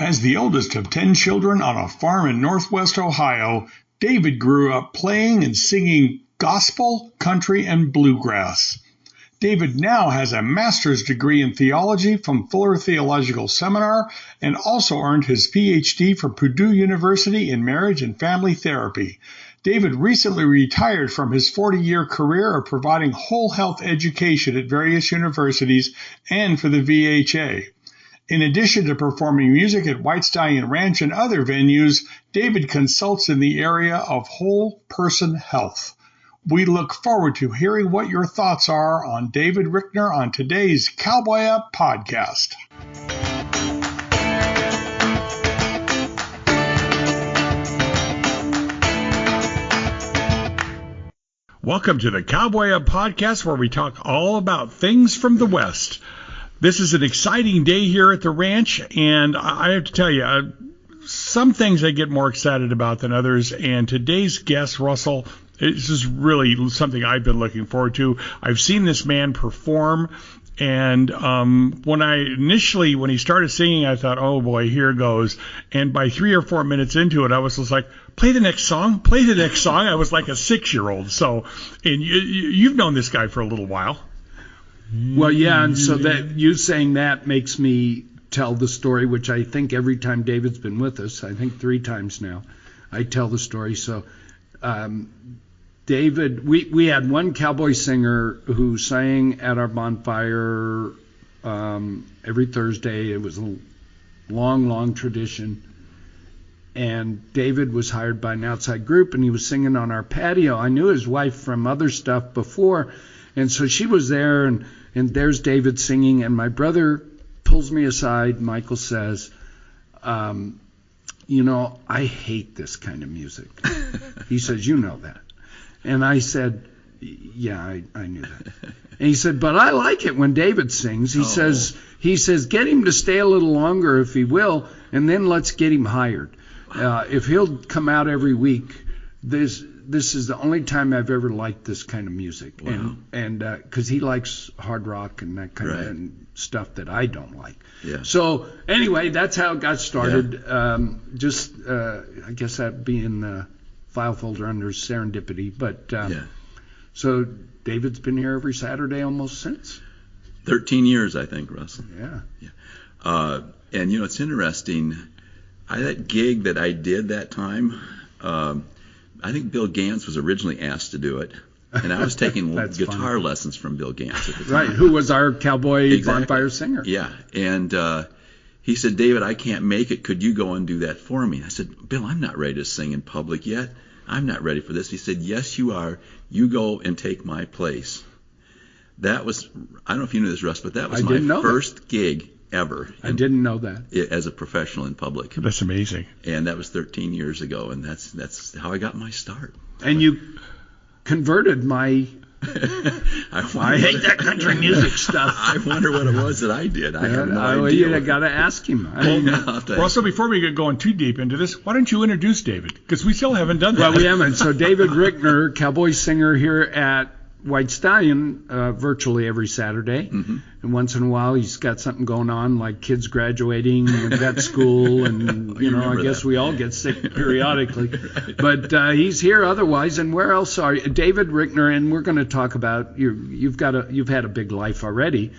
As the oldest of 10 children on a farm in northwest Ohio, David grew up playing and singing gospel, country, and bluegrass. David now has a master's degree in theology from Fuller Theological Seminary and also earned his Ph.D. from Purdue University in marriage and family therapy. David recently retired from his 40-year career of providing whole health education at various universities and for the VHA. In addition to performing music at White Stallion Ranch and other venues, David consults in the area of whole person health. We look forward to hearing what your thoughts are on David Rickner on today's Cowboy Up podcast. Welcome to the Cowboy Up podcast, where we talk all about things from the West. This is an exciting day here at the ranch, and I have to tell you, some things I get more excited about than others, and today's guest, Russell, this is really something I've been looking forward to. I've seen this man perform, and when he started singing, I thought, oh boy, here goes. And by 3 or 4 minutes into it, I was just like, play the next song. I was like a 6-year-old. So, and you've known this guy for a little while. Well, yeah, and so that you saying that makes me tell the story, which I think every time David's been with us, I think 3 times now, I tell the story. So David, we had one cowboy singer who sang at our bonfire every Thursday. It was a long tradition. And David was hired by an outside group, and he was singing on our patio. I knew his wife from other stuff before, and so she was there, and there's David singing, and my brother pulls me aside. Michael says, I hate this kind of music. He says, you know that. And I said, yeah, I knew that. And he said, but I like it when David sings. He says, get him to stay a little longer if he will, and then let's get him hired. If he'll come out every week, this is the only time I've ever liked this kind of music. Wow. And because he likes hard rock and that kind of stuff that I don't like. Yeah. So anyway, that's how it got started. Yeah. I guess that being the file folder under serendipity. But so David's been here every Saturday almost since. 13 years, I think, Russell. Yeah. And it's interesting. That gig that I did that time, I think Bill Gantz was originally asked to do it, and I was taking guitar lessons from Bill Gantz at the time. Right, who was our cowboy bonfire singer. Yeah, and he said, David, I can't make it. Could you go and do that for me? I said, Bill, I'm not ready to sing in public yet. I'm not ready for this. He said, yes, you are. You go and take my place. That was, I don't know if you knew this, Russ, but that was my first gig ever. I didn't know that. As a professional in public. That's amazing. And that was 13 years ago, and that's how I got my start. And you converted my... I hate that country music stuff. I wonder what it was that I did. I have no idea. You got to ask him. Russell, before we get going too deep into this, why don't you introduce David? Because we still haven't done that. Well, we haven't. So David Rickner, cowboy singer here at White Stallion virtually every Saturday. Mm-hmm. And once in a while he's got something going on, like kids graduating and vet school, and I guess we all get sick periodically. Right. But he's here otherwise. And where else are you? David Rickner, and we're going to talk about you've had a big life already.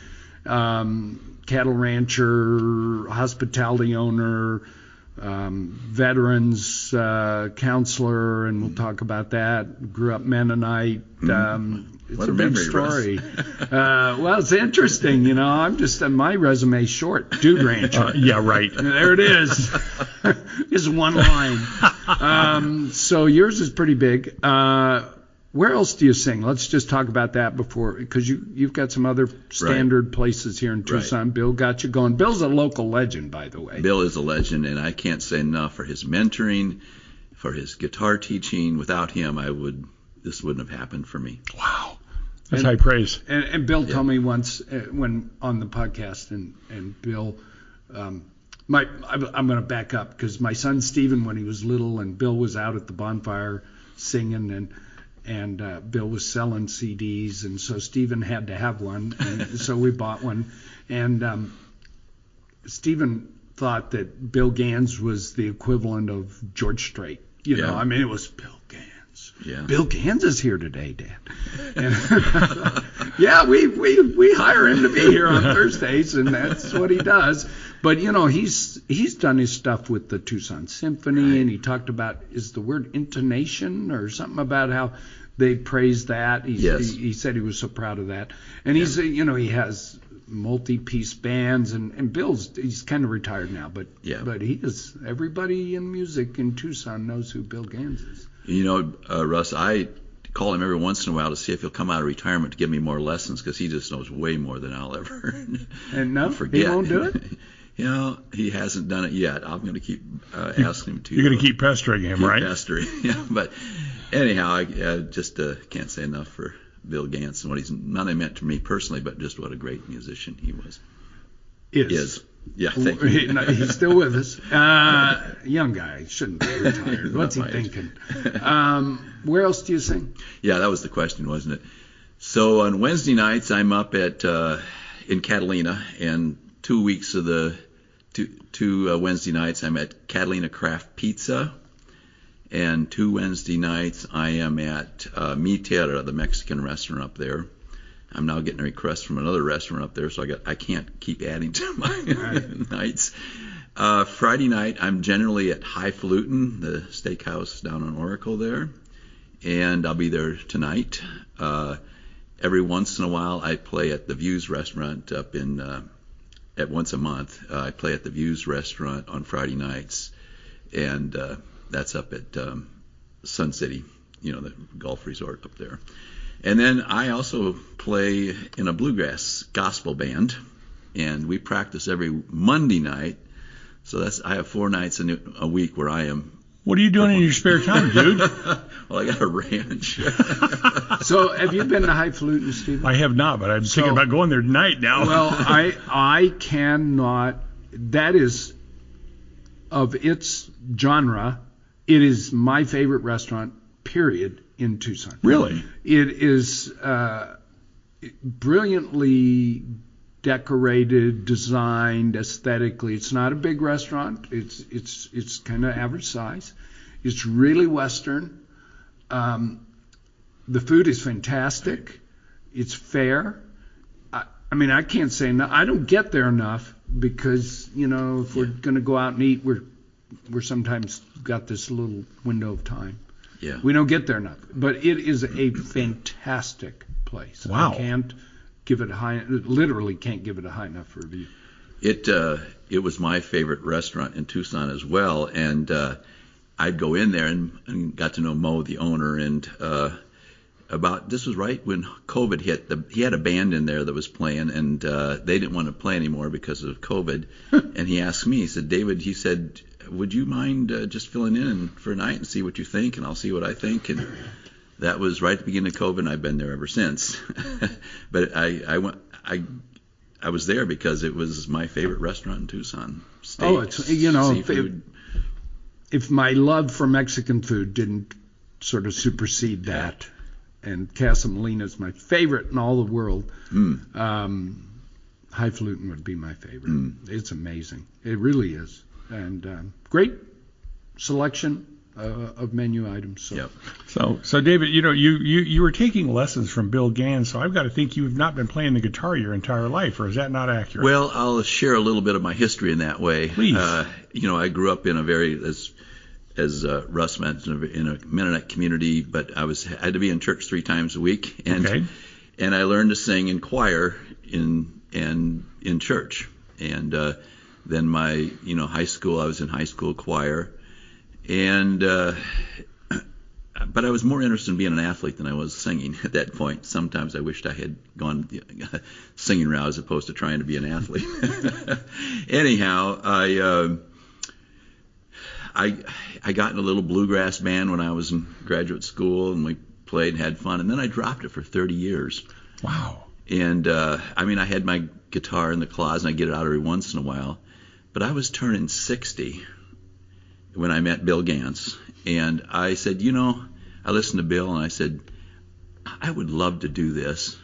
Cattle rancher, hospitality owner, veterans counselor, and we'll talk about that. Grew up Mennonite. It's what a big story. Well, it's interesting. I'm just my resume's short. Dude rancher. Yeah, right. There it is. It's one line. So yours is pretty big. Where else do you sing? Let's just talk about that before, because you've got some other standard places here in Tucson. Right. Bill got you going. Bill's a local legend, by the way. Bill is a legend, and I can't say enough for his mentoring, for his guitar teaching. Without him, this wouldn't have happened for me. Wow. That's high praise. And Bill told me once when on the podcast, and Bill, I'm going to back up, because my son Stephen, when he was little, and Bill was out at the bonfire singing, and Bill was selling CDs, and so Stephen had to have one, and so we bought one. And Stephen thought that Bill Gans was the equivalent of George Strait. You know, I mean, it was Bill Gans. Yeah. Bill Gans is here today, Dad. And yeah, we hire him to be here on Thursdays, and that's what he does. But you know, he's done his stuff with the Tucson Symphony, and he talked about, is the word intonation or something about how they praise that. He said he was so proud of that. And he's he has multi-piece bands, and he's kind of retired now, but he is, everybody in music in Tucson knows who Bill Gans is. You know, Russ, I call him every once in a while to see if he'll come out of retirement to give me more lessons, because he just knows way more than I'll ever and no, forget. He won't do it? You know, he hasn't done it yet. I'm going to keep asking him to. You're going to keep pestering him, right? Pestering, yeah. But anyhow, I just can't say enough for Bill Gans and what he's not only meant to me personally, but just what a great musician he was. Is. Yeah, thank you. He's still with us. Young guy, shouldn't be retired. What's he thinking? Where else do you sing? Yeah, that was the question, wasn't it? So on Wednesday nights, I'm up at in Catalina, and 2 weeks of the two Wednesday nights I'm at Catalina Craft Pizza, and 2 Wednesday nights I am at Mi Tierra, the Mexican restaurant up there. I'm now getting a request from another restaurant up there, so I can't keep adding to my nights. Friday night I'm generally at Highfalutin, the steakhouse down on Oracle there, and I'll be there tonight. Every once in a while I play at the Views restaurant up in at once a month. I play at the Views restaurant on Friday nights, and that's up at Sun City, the golf resort up there. And then I also play in a bluegrass gospel band, and we practice every Monday night. So I have 4 nights a week where I am. What are you doing in your spare time, dude? Well, I got a ranch. So have you been to Highfalutin, Stephen? I have not, but I'm thinking about going there tonight now. Well, I cannot. That is, of its genre, it is my favorite restaurant, period, in Tucson. Really? It is brilliantly decorated, designed aesthetically. It's not a big restaurant. It's kind of average size. It's really Western. The food is fantastic. It's fair. I mean, I can't say no. I don't get there enough because if we're going to go out and eat, we're sometimes got this little window of time. Yeah. We don't get there enough. But it is a fantastic place. Wow. I can't give it literally can't give it a high enough review. It was my favorite restaurant in Tucson as well, and I'd go in there and got to know Mo, the owner, and this was right when COVID hit. He had a band in there that was playing, and they didn't want to play anymore because of COVID. And he asked me, he said, David, he said, would you mind just filling in for a night and see what you think, and I'll see what I think. And that was right at the beginning of COVID, and I've been there ever since. But I was there because it was my favorite restaurant in Tucson. Steaks, seafood. If my love for Mexican food didn't sort of supersede that, and Casa Molina is my favorite in all the world, Highfalutin would be my favorite. It's amazing. It really is. And great selection of menu items. So. Yep. So David, you were taking lessons from Bill Gans, so I've got to think you've not been playing the guitar your entire life, or is that not accurate? Well, I'll share a little bit of my history in that way. Please. I grew up in a very, as Russ mentioned, in a Mennonite community, but I had to be in church 3 times a week, and I learned to sing in choir in church, and then my high school, I was in high school choir, and but I was more interested in being an athlete than I was singing at that point. Sometimes I wished I had gone the singing route as opposed to trying to be an athlete. Anyhow, I got in a little bluegrass band when I was in graduate school, and we played and had fun, and then I dropped it for 30 years. Wow. And I had my guitar in the closet, and I get it out every once in a while. But I was turning 60 when I met Bill Gans, and I said, I listened to Bill, and I said, I would love to do this.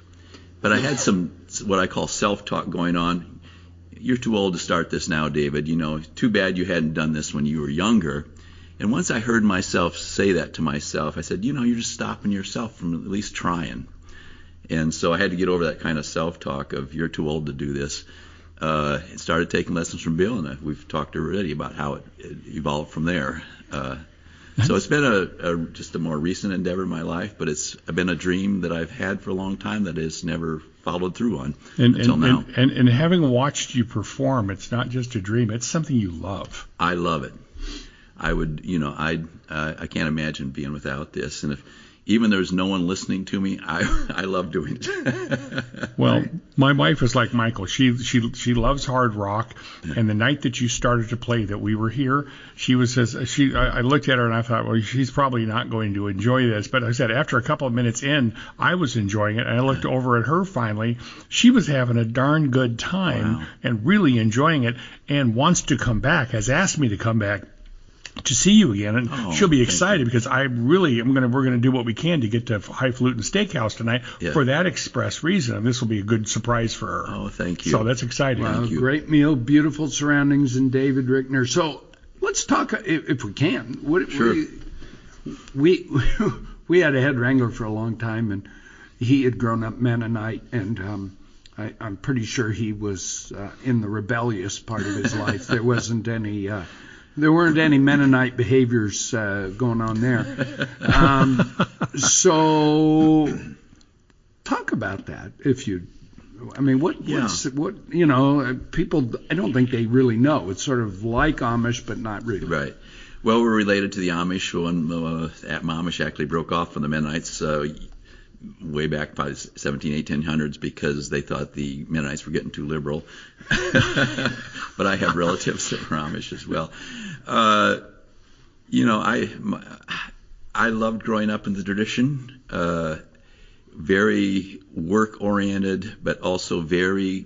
But I had some what I call self-talk going on. you're too old to start this now, David. Too bad you hadn't done this when you were younger. And once I heard myself say that to myself, I said, you're just stopping yourself from at least trying. And so I had to get over that kind of self-talk of you're too old to do this. And started taking lessons from Bill, and we've talked already about how it evolved from there. So it's been just a more recent endeavor in my life, but it's been a dream that I've had for a long time that has never followed through on until now. And having watched you perform, it's not just a dream; it's something you love. I love it. I would, I can't imagine being without this. And if even there's no one listening to me, I love doing it. Well, my wife is like Michael. She loves hard rock. And the night that you started to play, that we were here, I looked at her and I thought, well, she's probably not going to enjoy this. But I said, after a couple of minutes in, I was enjoying it. And I looked over at her finally. She was having a darn good time and really enjoying it, and wants to come back, has asked me to come back to see you again, and she'll be excited because we're going to do what we can to get to Highfalutin Steakhouse tonight for that express reason. And this will be a good surprise for her. Oh, thank you. So that's exciting. Thank you. Great meal, beautiful surroundings, and David Rickner. So let's talk, if we can. Sure. We had a head wrangler for a long time, and he had grown up Mennonite, and I'm pretty sure he was in the rebellious part of his life. There weren't any Mennonite behaviors going on there. So talk about that, people, I don't think they really know. It's sort of like Amish, but not really. Right. Well, we're related to the Amish when Amish actually broke off from the Mennonites way back by 1800s because they thought the Mennonites were getting too liberal. But I have relatives that were Amish as well. I loved growing up in the tradition, very work-oriented, but also very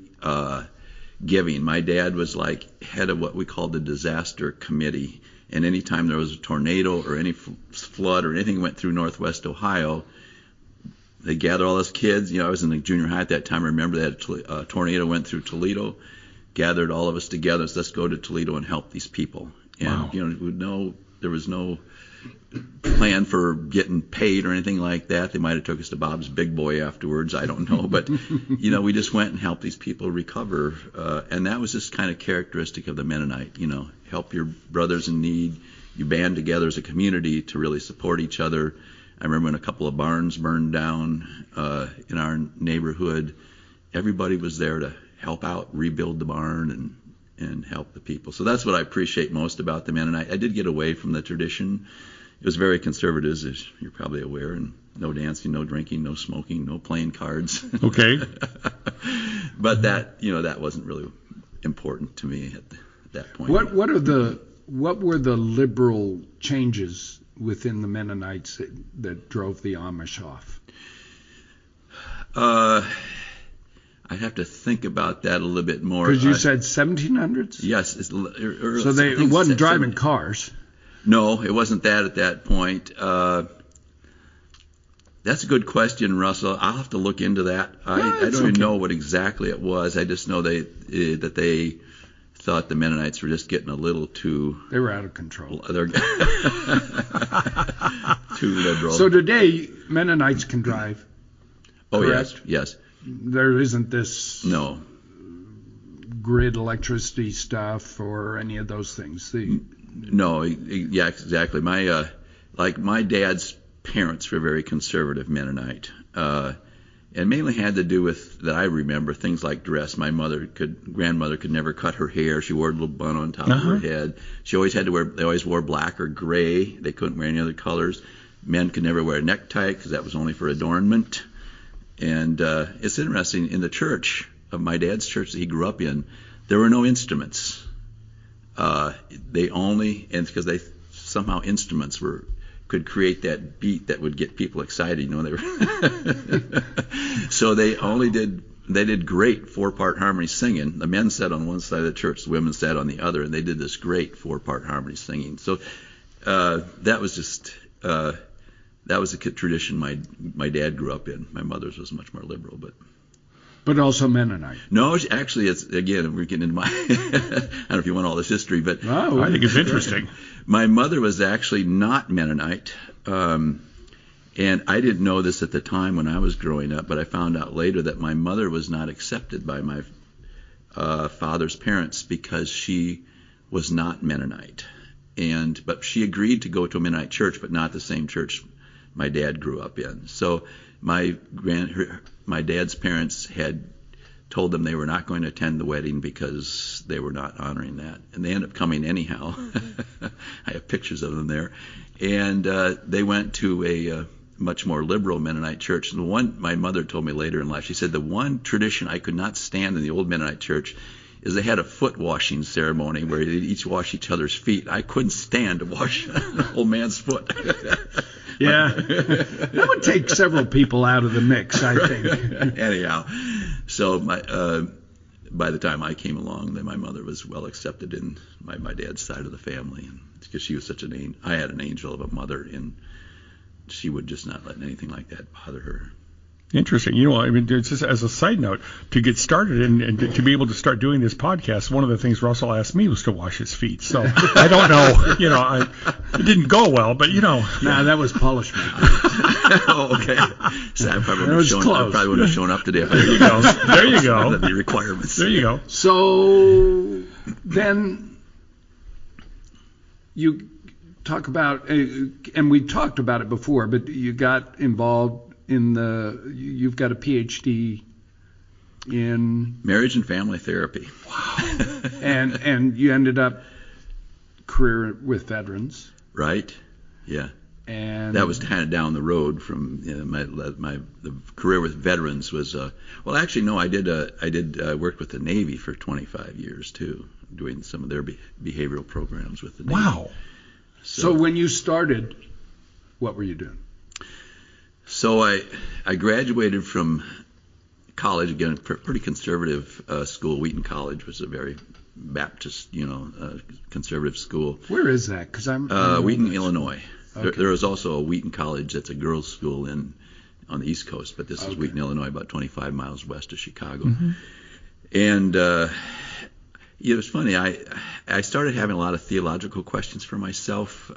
giving. My dad was like head of what we called the disaster committee, and anytime there was a tornado or any flood or anything went through Northwest Ohio, they gather all us kids. I was in the junior high at that time. I remember that a tornado went through Toledo, gathered all of us together. So let's go to Toledo and help these people. And there was no plan for getting paid or anything like that. They might have took us to Bob's Big Boy afterwards. I don't know, but we just went and helped these people recover. And that was just kind of characteristic of the Mennonite. Help your brothers in need. You band together as a community to really support each other. I remember when a couple of barns burned down in our neighborhood, everybody was there to help out, rebuild the barn, and help the people. So that's what I appreciate most about the Mennonite. I did get away from the tradition. It was very conservative, as you're probably aware, and no dancing, no drinking, no smoking, no playing cards. Okay. But that wasn't really important to me at that point. What were the liberal changes within the Mennonites that drove the Amish off? I'd have to think about that a little bit more. Because you said 1700s? Yes. So it wasn't driving cars. No, it wasn't that at that point. That's a good question, Russell. I'll have to look into that. I don't even know what exactly it was. I just know that they thought the Mennonites were just getting a little too... They were out of control. Too liberal. So today, Mennonites can drive. Oh, correct? Yes. There isn't this no grid electricity stuff or any of those things. No, yeah, exactly. My dad's parents were very conservative Mennonite, and mainly had to do with, that I remember, things like dress. My grandmother could never cut her hair. She wore a little bun on top of her head. She always had to wear. They always wore black or gray. They couldn't wear any other colors. Men could never wear a necktie because that was only for adornment. And it's interesting, in the church of my dad's church that he grew up in, there were no instruments. Because somehow instruments could create that beat that would get people excited. So they did great 4-part harmony singing. The men sat on one side of the church, the women sat on the other, and they did this great 4-part harmony singing. So that was a tradition my dad grew up in. My mother's was much more liberal, but But also Mennonite. No, actually, it's, again, we're getting into my, I don't know if you want all this history, but I think it's interesting. My mother was actually not Mennonite, and I didn't know this at the time when I was growing up, but I found out later that my mother was not accepted by my father's parents because she was not Mennonite. But she agreed to go to a Mennonite church, but not the same church my dad grew up in. So my dad's parents had told them they were not going to attend the wedding because they were not honoring that. And they ended up coming anyhow. I have pictures of them there. And they went to a much more liberal Mennonite church. And the one my mother told me later in life, she said the one tradition I could not stand in the old Mennonite church is they had a foot washing ceremony where they'd each wash each other's feet. I couldn't stand to wash an old man's foot. Yeah, that would take several people out of the mix, I think. Anyhow, so by the time I came along, then my mother was well accepted in my dad's side of the family, and because she was such I had an angel of a mother, and she would just not let anything like that bother her. Interesting. I mean, just as a side note, to get started and to be able to start doing this podcast, one of the things Russell asked me was to wash his feet. So I don't know, it didn't go well, but Nah, that was polishment. Oh, okay. So I probably would have shown up today. There you go. There you go. The requirements. There you go. So then you talk about, and we talked about it before, but you got involved you've got a Ph.D. in marriage and family therapy. Wow. and you ended up career with veterans. Right. Yeah. And that was kind of down the road from the career with veterans was actually no, I did work with the Navy for 25 years too, doing some of their behavioral programs with the Navy. Wow. So when you started, what were you doing? So I graduated from college, again, pretty conservative school. Wheaton College was a very Baptist, conservative school. Where is that? Because I'm Wheaton, Illinois. Okay. There was also a Wheaton College that's a girls' school on the East Coast, but this is Wheaton, Illinois, about 25 miles west of Chicago. Mm-hmm. And it was funny. I started having a lot of theological questions for myself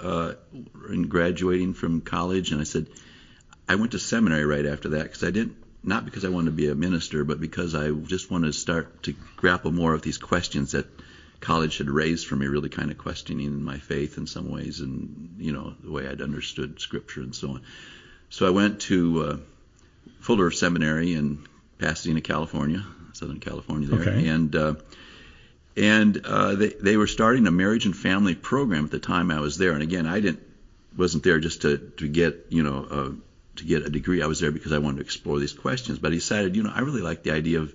in graduating from college, and I said, I went to seminary right after that because not because I wanted to be a minister, but because I just wanted to start to grapple more with these questions that college had raised for me, really kind of questioning my faith in some ways and, the way I'd understood Scripture and so on. So I went to Fuller Seminary in Pasadena, California, Southern California there. Okay. And they were starting a marriage and family program at the time I was there. And again, wasn't there just to get, to get a degree. I was there because I wanted to explore these questions. But I decided, I really like the idea of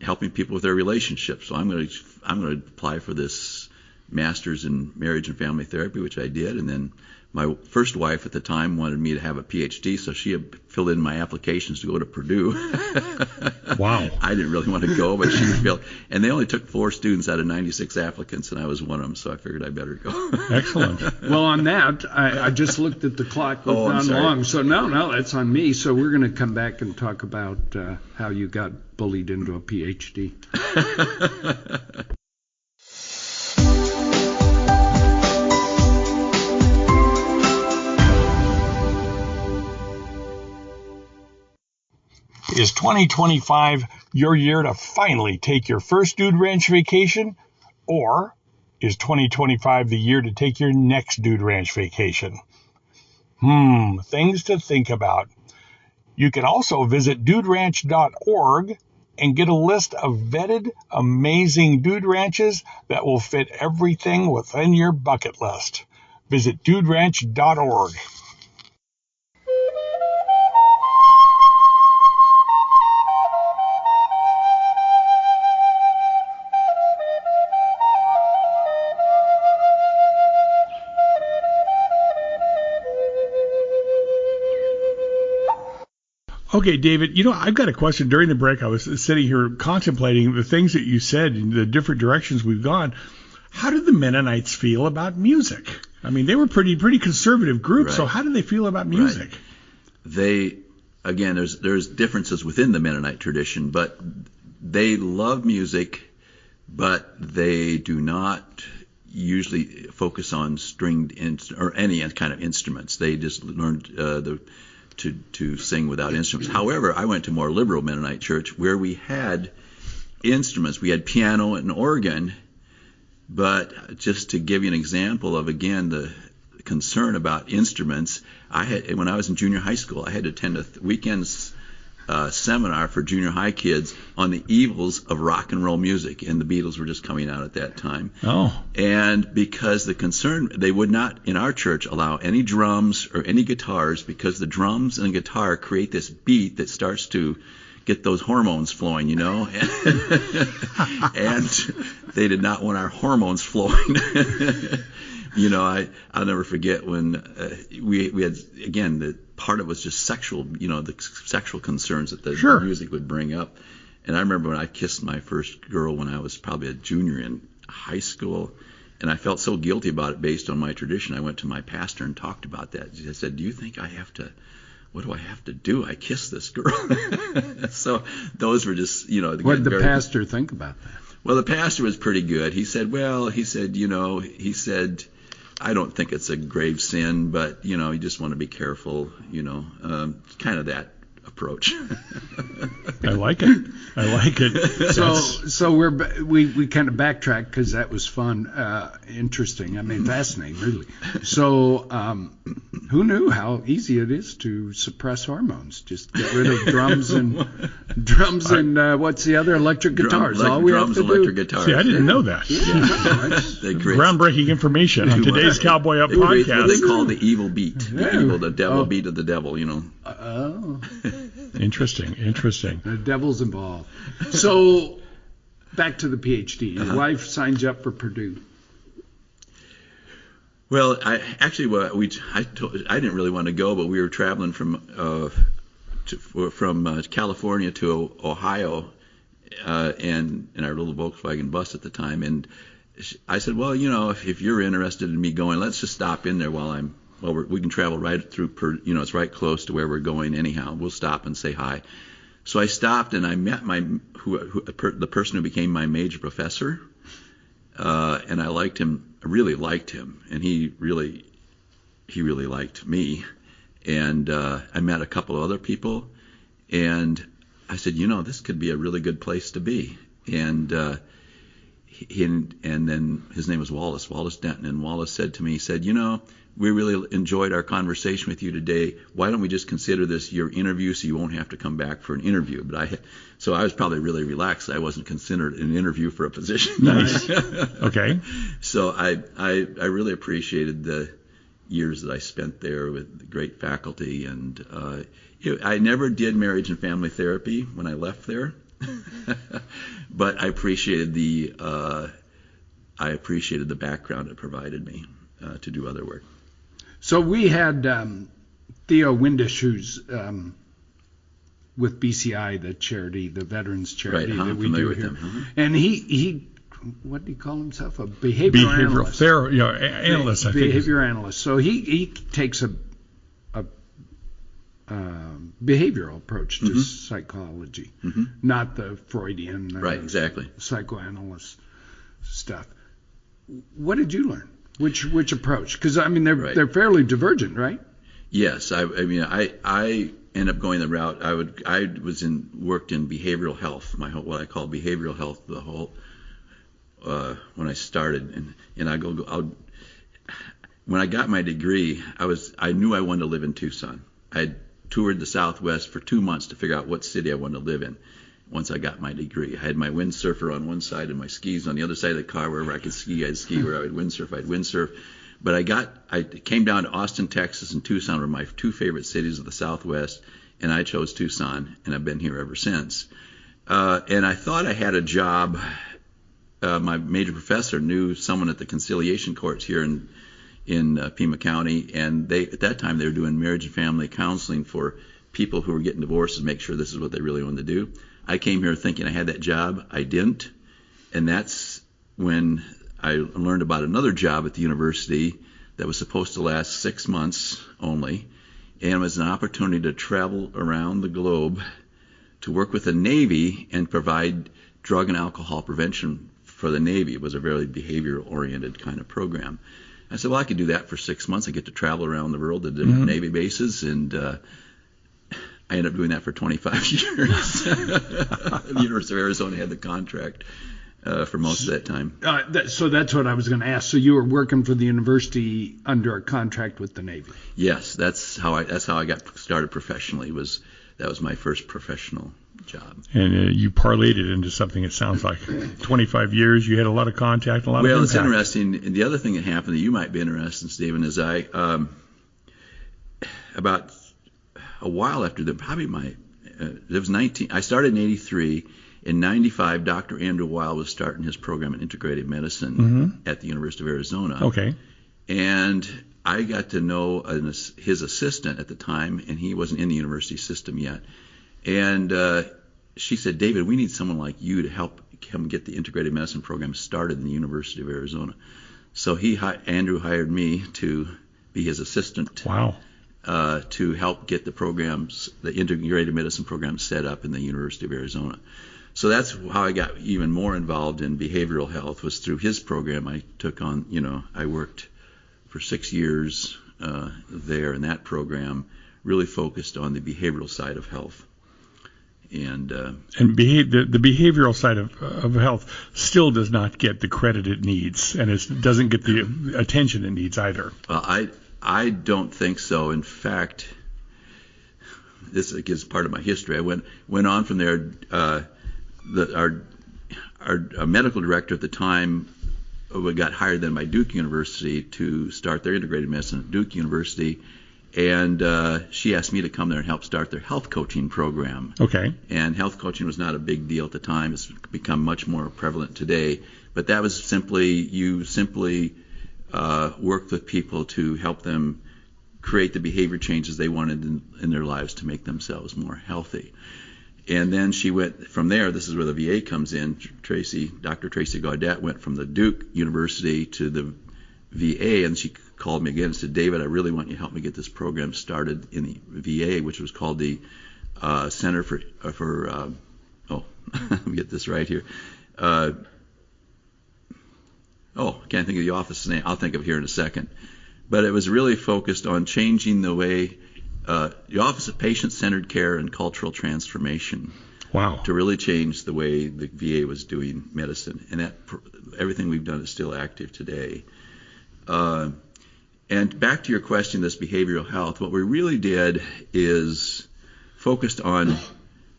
helping people with their relationships. So I'm going to apply for this master's in marriage and family therapy, which I did. And then my first wife at the time wanted me to have a Ph.D., so she had filled in my applications to go to Purdue. Wow. I didn't really want to go, but she filled. And they only took 4 students out of 96 applicants, and I was one of them, so I figured I better go. Excellent. Well, on that, I just looked at the clock. We've gone long. So no, that's on me. So we're going to come back and talk about how you got bullied into a Ph.D. Is 2025 your year to finally take your first Dude Ranch vacation? Or is 2025 the year to take your next Dude Ranch vacation? Things to think about. You can also visit duderanch.org and get a list of vetted, amazing dude ranches that will fit everything within your bucket list. Visit duderanch.org. Okay, David, I've got a question. During the break, I was sitting here contemplating the things that you said and the different directions we've gone. How did the Mennonites feel about music? I mean, they were pretty conservative group, right. So how did they feel about music? Right. again, there's differences within the Mennonite tradition, but they love music, but they do not usually focus on stringed or any kind of instruments. They just learned to sing without instruments. However, I went to more liberal Mennonite church where we had instruments. We had piano and organ, but just to give you an example of, again, the concern about instruments, when I was in junior high school, I had to attend a weekend's seminar for junior high kids on the evils of rock and roll music, and the Beatles were just coming out at that time. Oh. And because the concern, they would not in our church allow any drums or any guitars, because the drums and the guitar create this beat that starts to get those hormones flowing, you know. And they did not want our hormones flowing. You know, I'll never forget when we had, again, the part of it was just sexual, you know, the sexual concerns that the music would bring up. And I remember when I kissed my first girl when I was probably a junior in high school, and I felt so guilty about it based on my tradition. I went to my pastor and talked about that. I said, "Do you think what do I have to do? I kissed this girl." So those were just, you know. What did the pastor think about that? Well, the pastor was pretty good. He said, I don't think it's a grave sin, but, you know, you just want to be careful, you know, kind of that approach. I like it. So we kind of backtrack because that was fun, interesting. I mean, fascinating, really. So who knew how easy it is to suppress hormones? Just get rid of drums and what's the other? Electric guitars. All we have to electric do. guitars. See, I didn't know that. Groundbreaking information on today's Cowboy Up podcast. What they call the evil beat, the devil beat of the devil, you know. Oh. Interesting. The devil's involved. So, back to the Ph.D. Your wife signs you up for Purdue. Well, I didn't really want to go, but we were traveling from California to Ohio, and in our little Volkswagen bus at the time. And I said, well, you know, if you're interested in me going, let's just stop in there while we can travel right through, you know, it's right close to where we're going anyhow. We'll stop and say hi. So I stopped and I met the person who became my major professor, and I liked him. I really liked him, and he really liked me. And I met a couple of other people, and I said, you know, this could be a really good place to be. And then his name was Wallace Denton, and Wallace said to me, he said, you know, we really enjoyed our conversation with you today. Why don't we just consider this your interview so you won't have to come back for an interview? So I was probably really relaxed. I wasn't considered an interview for a position. Nice. Okay. So I really appreciated the years that I spent there with great faculty. And I never did marriage and family therapy when I left there. But I appreciated the background it provided me to do other work. So we had Theo Windish, who's with BCI, the charity, the veterans charity that we do here, and he what do you call himself? A behavioral analyst. Analyst. I think. Behavior analyst. So he takes a behavioral approach to psychology, not the Freudian psychoanalyst stuff. What did you learn? Which approach? Because I mean they're fairly divergent, right? Yes, I mean I ended up going the route I worked in behavioral health, what I call behavioral health the whole when I started, and when I got my degree I knew I wanted to live in Tucson. I toured the Southwest for 2 months to figure out what city I wanted to live in. Once I got my degree, I had my windsurfer on one side and my skis on the other side of the car. Wherever I could ski, I'd ski. Where I would windsurf, I'd windsurf. But I came down to Austin, Texas, and Tucson were my two favorite cities of the Southwest, and I chose Tucson, and I've been here ever since. And I thought I had a job. My major professor knew someone at the conciliation courts here in Pima County, and at that time they were doing marriage and family counseling for people who were getting divorced and make sure this is what they really wanted to do. I came here thinking I had that job. I didn't. And that's when I learned about another job at the university that was supposed to last 6 months only. and it was an opportunity to travel around the globe to work with the Navy and provide drug and alcohol prevention for the Navy. It was a very behavioral-oriented kind of program. I said, well, I could do that for 6 months. I get to travel around the world to different Navy bases, and I ended up doing that for 25 years. The University of Arizona had the contract for most of that time. So that's what I was going to ask. So you were working for the university under a contract with the Navy? Yes, that's how I got started professionally. That was my first professional job. And you parlayed it into something, it sounds like. 25 years, you had a lot of contact, a lot of impact. Well, it's interesting. And the other thing that happened that you might be interested in, Stephen, is I, about a while after that, probably I started in 83. In 95, Dr. Andrew Weil was starting his program in integrative medicine at the University of Arizona. Okay. And I got to know his assistant at the time, and he wasn't in the university system yet. And she said, David, we need someone like you to help him get the integrative medicine program started in the University of Arizona. So Andrew hired me to be his assistant. Wow. To help get the integrative medicine program set up in the University of Arizona. So that's how I got even more involved in behavioral health, was through his program. I took on, I worked for 6 years there in that program, really focused on the behavioral side of health. And the behavioral side of health still does not get the credit it needs, and it doesn't get the attention it needs either. Well, I don't think so. In fact, this is part of my history. I went on from there. Our medical director at the time got hired then by Duke University to start their integrated medicine at Duke University, and she asked me to come there and help start their health coaching program. Okay. And health coaching was not a big deal at the time. It's become much more prevalent today. But that was you simply worked with people to help them create the behavior changes they wanted in their lives to make themselves more healthy. And then she went from there. This is where the VA comes in. Dr. Tracy Gaudet went from the Duke University to the VA, and she called me again and said, David, I really want you to help me get this program started in the VA, which was called the Center for let me get this right here. I can't think of the office's name. I'll think of it here in a second. But it was really focused on changing the way the Office of Patient-Centered Care and Cultural Transformation. Wow. To really change the way the VA was doing medicine. And everything we've done is still active today. And back to your question, this behavioral health, what we really did is focused on,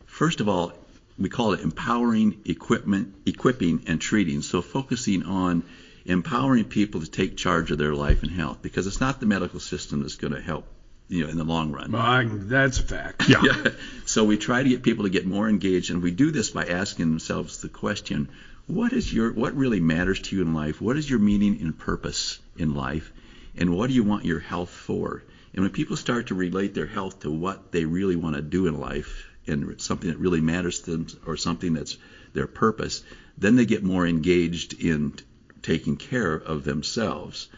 first of all, we call it empowering, equipping, and treating. So focusing on empowering people to take charge of their life and health, because it's not the medical system that's going to help, in the long run. Well, that's a fact. Yeah. So we try to get people to get more engaged, and we do this by asking themselves the question, what really matters to you in life? What is your meaning and purpose in life? And what do you want your health for? And when people start to relate their health to what they really want to do in life, and something that really matters to them, or something that's their purpose, then they get more engaged in taking care of themselves.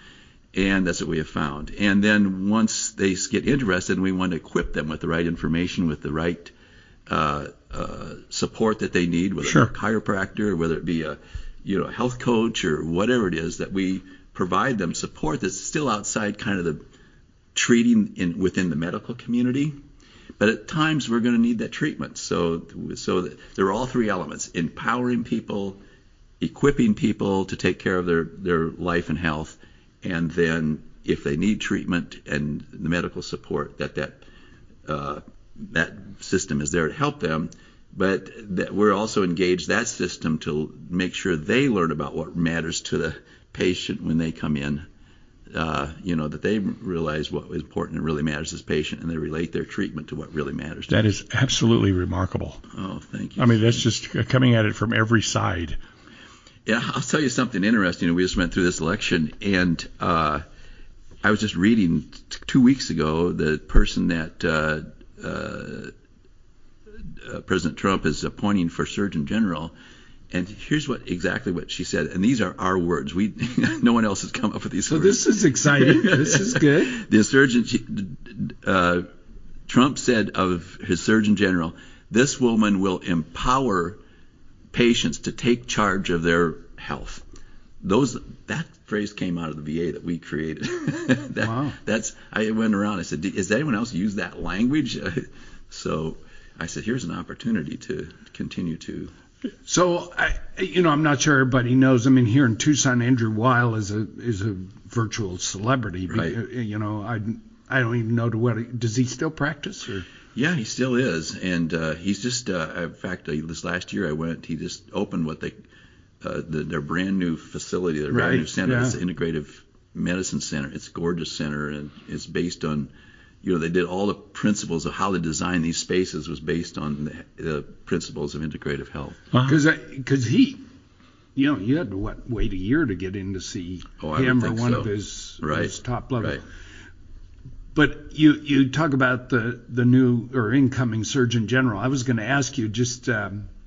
And that's what we have found. And then once they get interested, we want to equip them with the right information, with the right support that they need, whether it be a chiropractor, or whether it be a health coach, or whatever it is, that we provide them support that's still outside kind of the treating within the medical community. But at times we're going to need that treatment. So there are all three elements: empowering people, equipping people to take care of their life and health, and then if they need treatment and the medical support, that system is there to help them. But that we're also engaged that system to make sure they learn about what matters to the patient when they come in. That they realize what is important and really matters to this patient, and they relate their treatment to what really matters to them. That is absolutely remarkable. Oh, thank you. I mean, that's just coming at it from every side. Yeah, I'll tell you something interesting. We just went through this election, and I was just reading 2 weeks ago the person that President Trump is appointing for Surgeon General. And here's exactly what she said, and these are our words. No one else has come up with these words. So this is exciting. This is good. The surgeon, Trump said of his Surgeon General, this woman will empower patients to take charge of their health. That phrase came out of the VA that we created. Wow. I went around. I said, "Does anyone else use that language?" So I said, "Here's an opportunity to continue to." So I'm not sure everybody knows. I mean, here in Tucson, Andrew Weil is a virtual celebrity. Right. I don't even know does he still practice or? Yeah, he still is, and he's just. In fact, this last year I went. He just opened their brand new facility, their brand new center. Yeah. It's an integrative medicine center. It's a gorgeous center, and it's based on, they did all the principles of how to design these spaces was based on the principles of integrative health. Because he, you had to wait a year to get in to see him or one of his top level. Right. But you talk about the new or incoming Surgeon General. I was going to ask you, just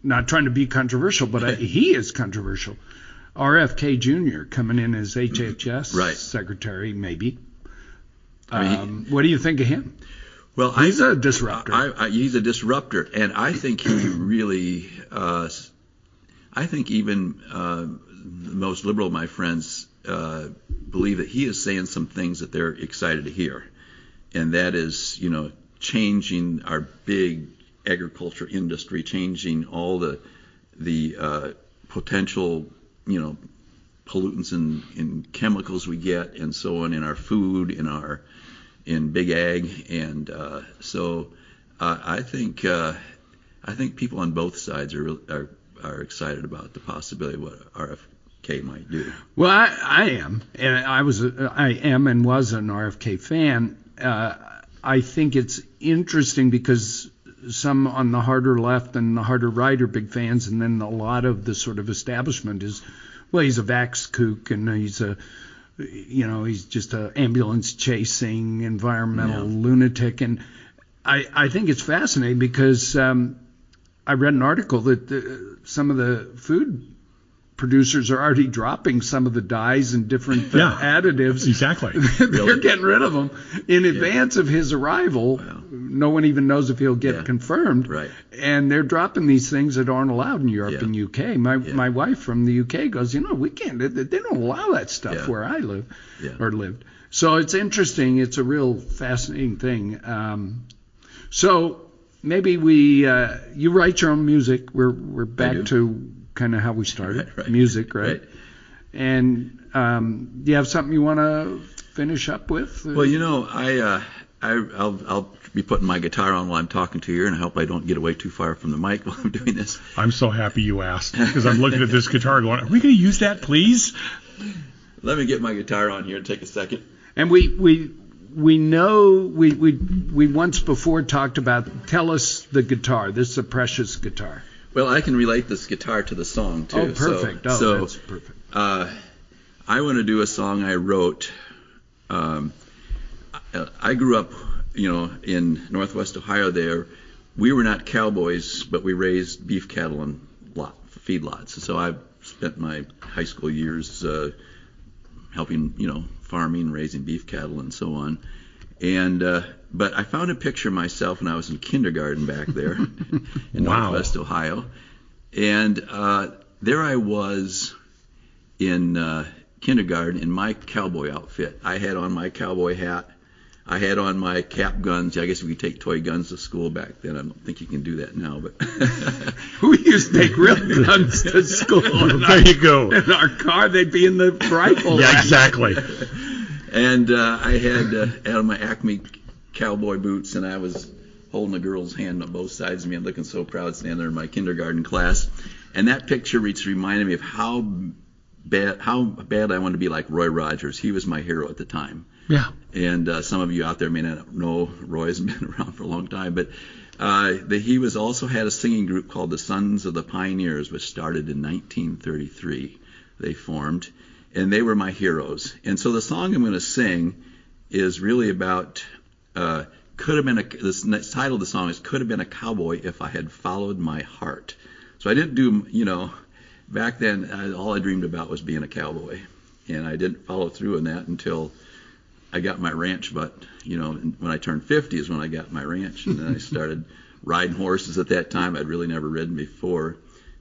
not trying to be controversial, but he is controversial. RFK Jr. coming in as HHS secretary, maybe. What do you think of him? Well, he's a disruptor. He's a disruptor, and I think he really. I think even the most liberal of my friends believe that he is saying some things that they're excited to hear, and that is, changing our big agriculture industry, changing all the potential, pollutants and chemicals we get and so on in our food, in big ag, and so I think people on both sides are excited about the possibility of what RFK might do. Well, I am, and I am and was an RFK fan. I think it's interesting because some on the harder left and the harder right are big fans, and then a lot of the sort of establishment is, well, he's a vax kook, and he's just an ambulance chasing environmental lunatic. And I think it's fascinating because I read an article that some of the food producers are already dropping some of the dyes and different additives. Exactly. They're getting rid of them in advance of his arrival. Wow. No one even knows if he'll get confirmed. Right. And they're dropping these things that aren't allowed in Europe and UK. My wife from the UK goes, we can't. They don't allow that stuff where I live or lived. So it's interesting. It's a real fascinating thing. So maybe you write your own music. We're back to kind of how we started, music, right? And do you have something you want to finish up with? Well, I'll be putting my guitar on while I'm talking to you, and I hope I don't get away too far from the mic while I'm doing this. I'm so happy you asked, because I'm looking at this guitar going, are we going to use that, please? Let me get my guitar on here and take a second. And we know we once before talked about, tell us the guitar. This is a precious guitar. Well, I can relate this guitar to the song, too. Oh, perfect. That's perfect. I want to do a song I wrote. I grew up, in Northwest Ohio there. We were not cowboys, but we raised beef cattle and feedlots. So I spent my high school years helping, farming, raising beef cattle, and so on. And but I found a picture of myself when I was in kindergarten back there in Northwest Ohio. And there I was in kindergarten in my cowboy outfit. I had on my cowboy hat. I had on my cap guns. I guess we could take toy guns to school back then. I don't think you can do that now, but we used to take real guns to school. There you go. In our car, they'd be in the rifle. Yeah, exactly. And I had on my Acme cowboy boots, and I was holding a girl's hand on both sides of me. I'm looking so proud standing there in my kindergarten class. And that picture reminded me of how bad I wanted to be like Roy Rogers. He was my hero at the time. Yeah. And some of you out there may not know Roy has been around for a long time, but he also had a singing group called the Sons of the Pioneers, which started in 1933. They formed, and they were my heroes. And so the song I'm going to sing is really about the title of the song is "Could Have Been a Cowboy If I Had Followed My Heart." So I didn't do, back then all I dreamed about was being a cowboy, and I didn't follow through on that until I got my ranch, but when I turned 50 is when I got my ranch, and then I started riding horses. At that time, I'd really never ridden before.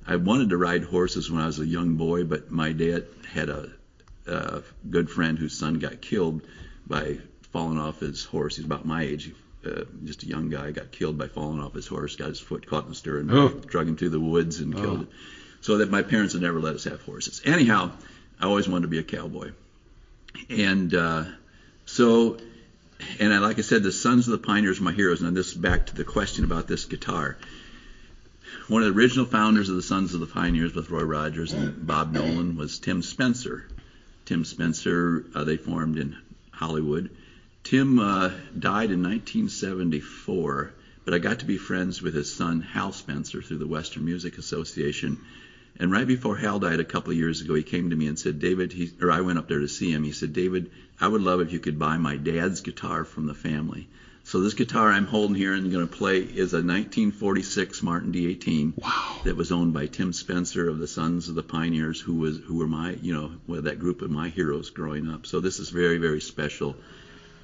I wanted to ride horses when I was a young boy, but my dad had a good friend whose son got killed by falling off his horse. He's about my age, just a young guy, got killed by falling off his horse, got his foot caught in the stirrup, drug him through the woods and killed him. So that my parents had never let us have horses. Anyhow, I always wanted to be a cowboy. And like I said, the Sons of the Pioneers are my heroes. Now this is back to the question about this guitar. One of the original founders of the Sons of the Pioneers with Roy Rogers and Bob Nolan was Tim Spencer. Tim Spencer, they formed in Hollywood. Tim died in 1974, but I got to be friends with his son Hal Spencer through the Western Music Association. And right before Hal died a couple of years ago, he came to me and said, David, I went up there to see him. He said, David, I would love if you could buy my dad's guitar from the family. So this guitar I'm holding here and going to play is a 1946 Martin D18. Wow. That was owned by Tim Spencer of the Sons of the Pioneers, who were my, that group of my heroes growing up. So this is very, very special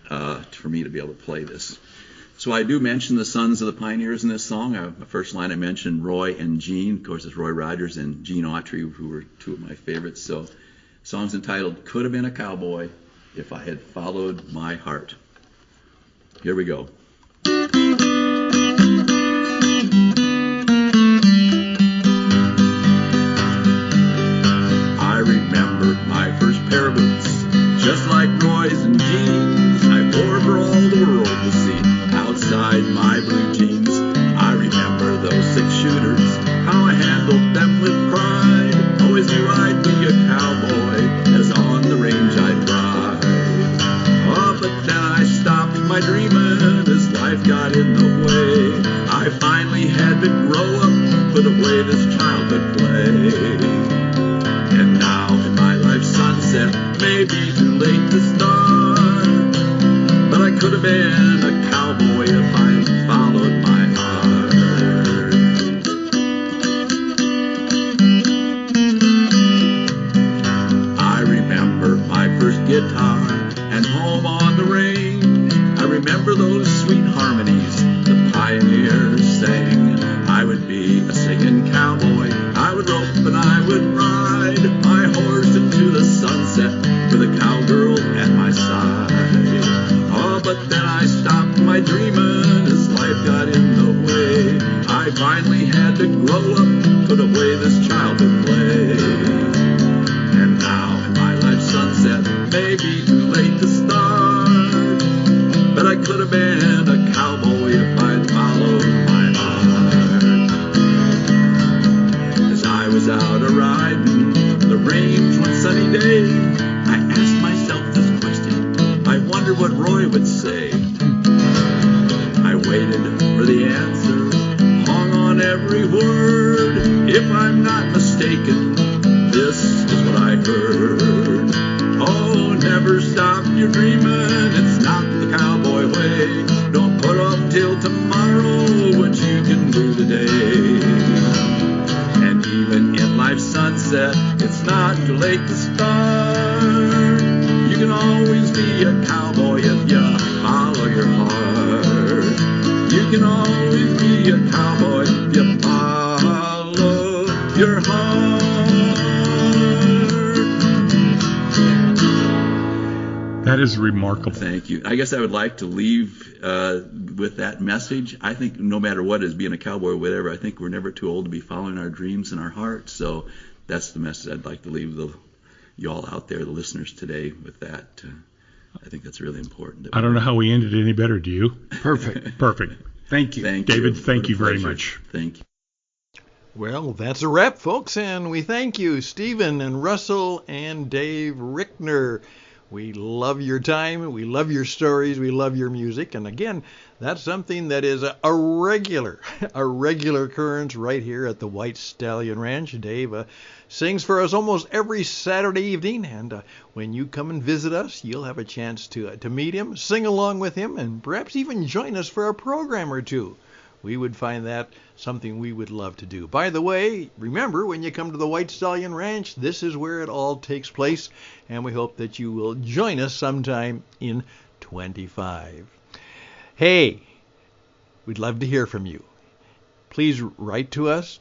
for me to be able to play this. So I do mention the Sons of the Pioneers in this song. The first line I mentioned Roy and Gene. Of course, it's Roy Rogers and Gene Autry, who were two of my favorites. So the song's entitled Could Have Been a Cowboy If I Had Followed My Heart. Here we go. I remember my first pair of boots, just like Roy's and Gene's. I wore for all the world to see. Outside my blue jeans, I remember those 6-shooters, how I handled them with pride. Always knew I'd be a cowboy, as on the range I'd ride. Oh, but then I stopped my dreaming as life got in the way. I finally had to grow up, put away this childhood play. And now in my life's sunset, maybe too late to start, but I could have been a cowboy if I had followed my heart. I remember my first guitar and home on the range. I remember those sweet harmonies the pioneers sang. I would be a singing cowboy. I would rope and I would ride my horse into the sunset with a cowgirl at my side. Oh, but then I stopped my dreaming as life got in the way. I finally had to grow up, put away this childhood play. And now in my life's sunset, maybe too late to start, but I could have been a cowboy if I'd followed my heart. As I was out a-riding the range one sunny day, I asked myself this question, I wonder what Roy would say. I waited for the answer, hung on every word. If I'm not mistaken, this is what I heard. Oh, never stop your dreaming, it's not the cowboy way. Don't put off till tomorrow what you can do today. And even in life's sunset, it's not too late to start. You can always be a cowboy if you follow your heart. You can always be a cowboy if you follow your heart. That is remarkable. Thank you. I guess I would like to leave with that message. I think no matter what is being a cowboy or whatever, I think we're never too old to be following our dreams and our hearts. So that's the message I'd like to leave y'all out there, the listeners today, with that. I think that's really important. I don't know how we ended any better. Do you? Perfect. Perfect. Thank you. David, thank you very much. Thank you. Well, that's a wrap, folks, and we thank you, Stephen and Russell and Dave Rickner. We love your time, we love your stories, we love your music, and again, that's something that is a regular occurrence right here at the White Stallion Ranch. Dave sings for us almost every Saturday evening, and when you come and visit us, you'll have a chance to meet him, sing along with him, and perhaps even join us for a program or two. we would find that something we would love to do. By the way, remember, when you come to the White Stallion Ranch, this is where it all takes place, and we hope that you will join us sometime in 25. Hey, we'd love to hear from you. Please write to us,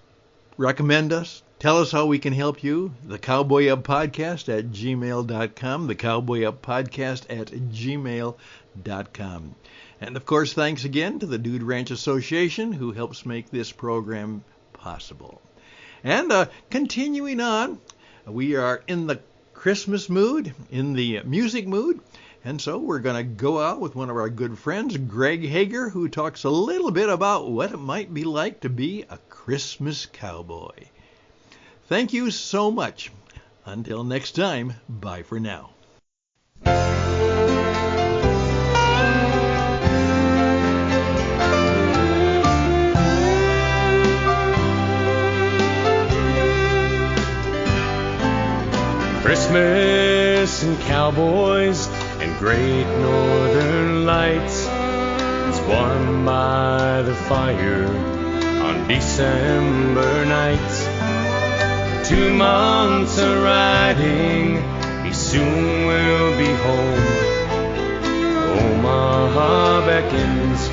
recommend us, tell us how we can help you. The Cowboy Up Podcast at gmail.com, the Cowboy Up Podcast at gmail.com. And of course, thanks again to the Dude Ranch Association, who helps make this program possible. And continuing on, we are in the Christmas mood, in the music mood, and so we're going to go out with one of our good friends, Greg Hager, who talks a little bit about what it might be like to be a Christmas cowboy. Thank you so much. Until next time, bye for now. Christmas and cowboys and great northern lights. It's warm by the fire on December nights. 2 months of riding, he soon will be home. Omaha beckons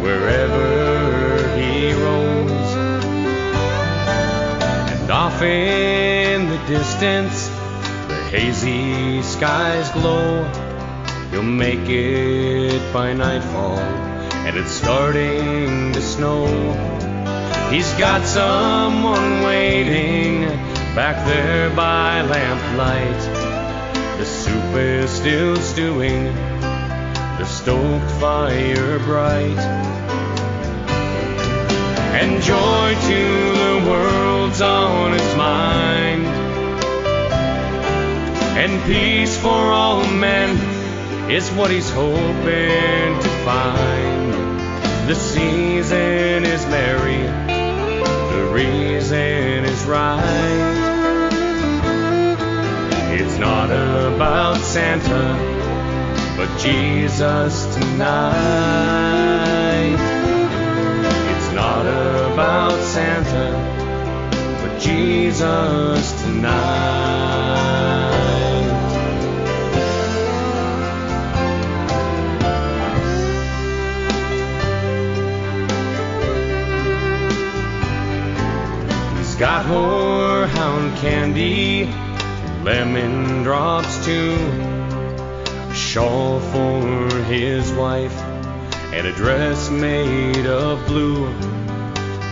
wherever he roams. And off in the distance, the hazy skies glow. He'll make it by nightfall, and it's starting to snow. He's got someone waiting back there by lamplight. The soup is still stewing, the stoked fire bright. And joy to the world's on his mind, and peace for all men is what he's hoping to find. The season is merry, the reason is right. It's not about Santa, but Jesus tonight. It's not about Santa, but Jesus tonight. Got horehound candy, lemon drops too, a shawl for his wife, and a dress made of blue.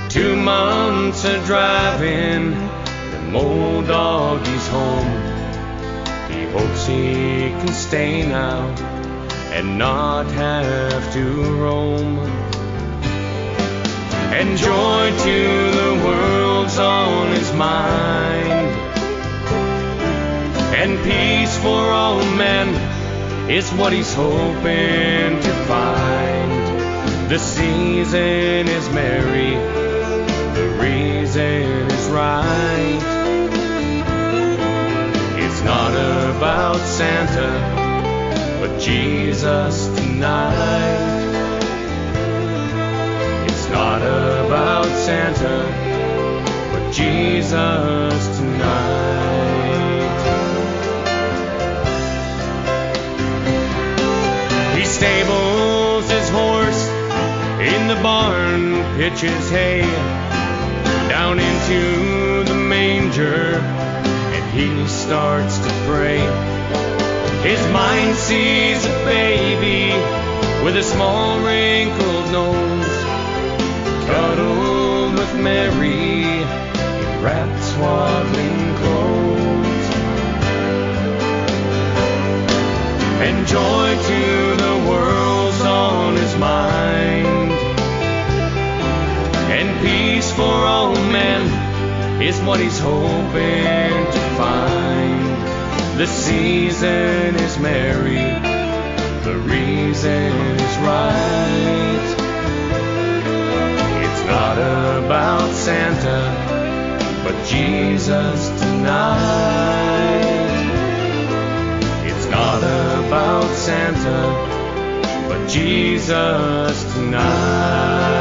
2 months of driving, them old doggies home. He hopes he can stay now and not have to roam. And joy to the world's on his mind, and peace for all men is what he's hoping to find. The season is merry, the reason is right. It's not about Santa, but Jesus tonight. Not about Santa, but Jesus tonight. He stables his horse in the barn, pitches hay down into the manger, and he starts to pray. His mind sees a baby with a small wrinkled nose, cuddled with Mary in wrapped swaddling clothes. And joy to the world's on his mind, and peace for all men is what he's hoping to find. The season is merry, the reason is right. Not about Santa, but Jesus tonight. It's not about Santa, but Jesus tonight.